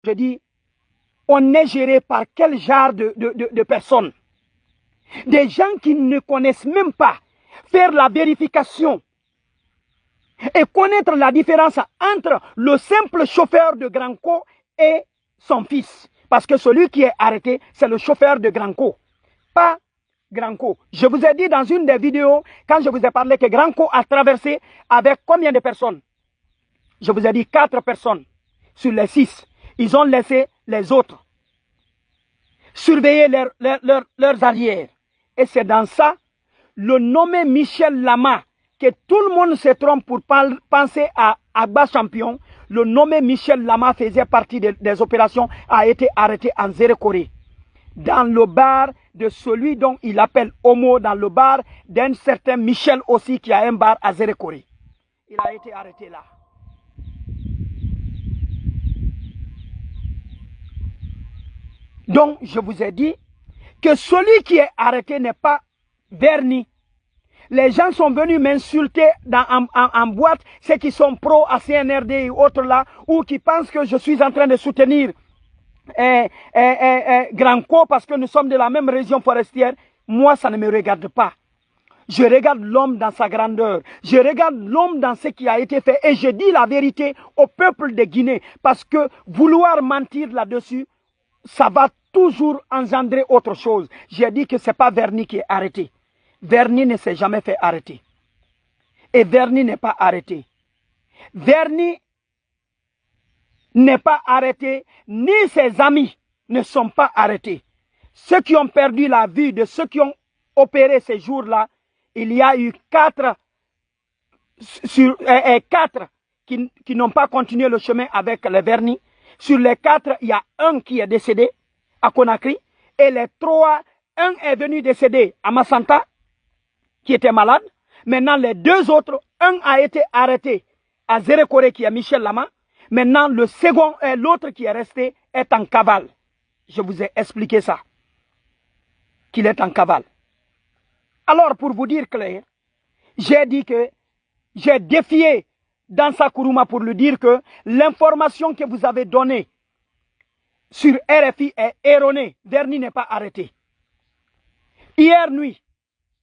Je dis, on est géré par quel genre de personnes? Des gens qui ne connaissent même pas faire la vérification et connaître la différence entre le simple chauffeur de Granco et son fils. Parce que celui qui est arrêté, c'est le chauffeur de Granco, pas Granco. Je vous ai dit dans une des vidéos, quand je vous ai parlé que Granco a traversé avec combien de personnes? Je vous ai dit 4 personnes sur les 6. Ils ont laissé les autres surveiller leurs arrières. Et c'est dans ça, le nommé Michel Lama, que tout le monde se trompe pour penser à Agba Champion, le nommé Michel Lama faisait partie des opérations, a été arrêté en Zérekoré. Dans le bar de celui dont il appelle Homo, dans le bar d'un certain Michel aussi qui a un bar à Zérekoré. Il a été arrêté là. Donc, je vous ai dit que celui qui est arrêté n'est pas verni. Les gens sont venus m'insulter en boîte, ceux qui sont pro à CNRD et autres là, ou qui pensent que je suis en train de soutenir Granco parce que nous sommes de la même région forestière. Moi, ça ne me regarde pas. Je regarde l'homme dans sa grandeur. Je regarde l'homme dans ce qui a été fait. Et je dis la vérité au peuple de Guinée. Parce que vouloir mentir là-dessus, ça va toujours engendrer autre chose. J'ai dit que ce n'est pas Verny qui est arrêté. Verny ne s'est jamais fait arrêter. Et Verny n'est pas arrêté. Verny n'est pas arrêté, ni ses amis ne sont pas arrêtés. Ceux qui ont perdu la vie de ceux qui ont opéré ces jours-là, il y a eu 4 qui n'ont pas continué le chemin avec les Verny. Sur les 4, il y a un qui est décédé à Conakry. Et les 3, un est venu décéder à Massanta, qui était malade. Maintenant, les 2 autres, un a été arrêté à Zérekoré, qui est Michel Lama. Maintenant, le second et l'autre qui est resté est en cavale. Je vous ai expliqué ça, qu'il est en cavale. Alors, pour vous dire clair, j'ai dit que j'ai défié Dansa Kourouma pour lui dire que l'information que vous avez donnée sur RFI est erronée. Verny n'est pas arrêté. Hier nuit,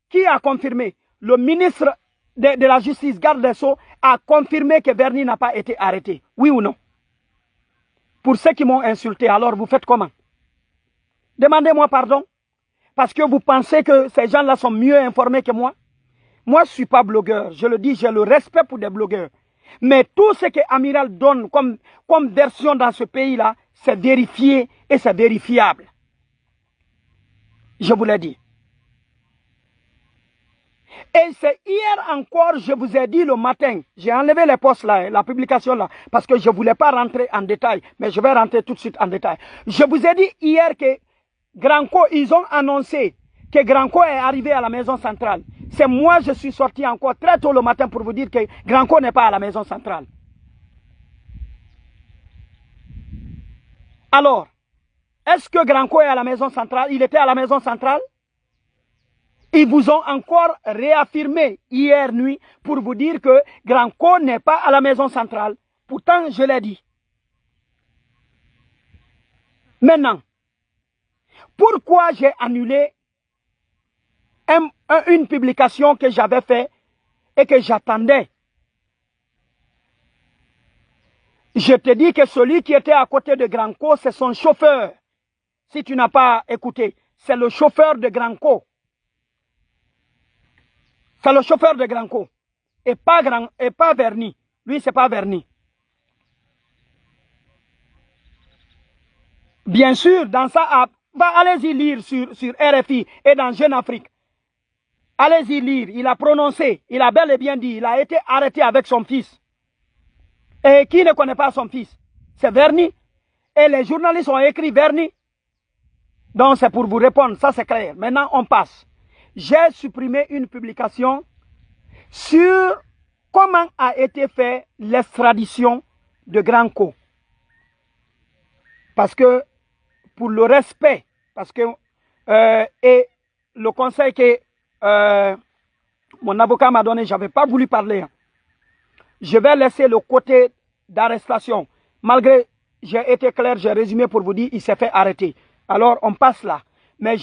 qui a confirmé? Le ministre de la Justice, garde des Sceaux, a confirmé que Verny n'a pas été arrêté. Oui ou non? Pour ceux qui m'ont insulté, alors vous faites comment? Demandez-moi pardon. Parce que vous pensez que ces gens-là sont mieux informés que moi? Moi, je ne suis pas blogueur. Je le dis, j'ai le respect pour des blogueurs. Mais tout ce que Amiral donne comme version dans ce pays-là, c'est vérifié et c'est vérifiable. Je vous l'ai dit. Et c'est hier encore, je vous ai dit le matin, j'ai enlevé les posts là, la publication là, parce que je ne voulais pas rentrer en détail, mais je vais rentrer tout de suite en détail. Je vous ai dit hier que Granco, ils ont annoncé que Granco est arrivé à la maison centrale. C'est moi, je suis sorti encore très tôt le matin pour vous dire que Granco n'est pas à la maison centrale. Alors, est-ce que Granco est à la maison centrale? Il était à la maison centrale? Ils vous ont encore réaffirmé hier nuit pour vous dire que Granco n'est pas à la maison centrale. Pourtant, je l'ai dit. Maintenant, pourquoi j'ai annulé une publication que j'avais faite et que j'attendais? Je te dis que celui qui était à côté de Granco, c'est son chauffeur. Si tu n'as pas écouté, c'est le chauffeur de Granco. C'est le chauffeur de Granco. Et pas Verny. Lui, c'est pas Verny. Bien sûr, dans ça, allez-y lire sur RFI et dans Jeune Afrique. Allez-y lire. Il a prononcé, il a bel et bien dit, il a été arrêté avec son fils. Et qui ne connaît pas son fils? C'est Verny. Et les journalistes ont écrit Verny. Donc c'est pour vous répondre, ça c'est clair. Maintenant on passe. J'ai supprimé une publication sur comment a été fait l'extradition de Granco. Parce que, pour le respect, parce que, et le conseil que mon avocat m'a donné, je n'avais pas voulu parler. Je vais laisser le côté d'arrestation. Malgré, j'ai été clair, j'ai résumé pour vous dire, il s'est fait arrêter. Alors, on passe là. Mais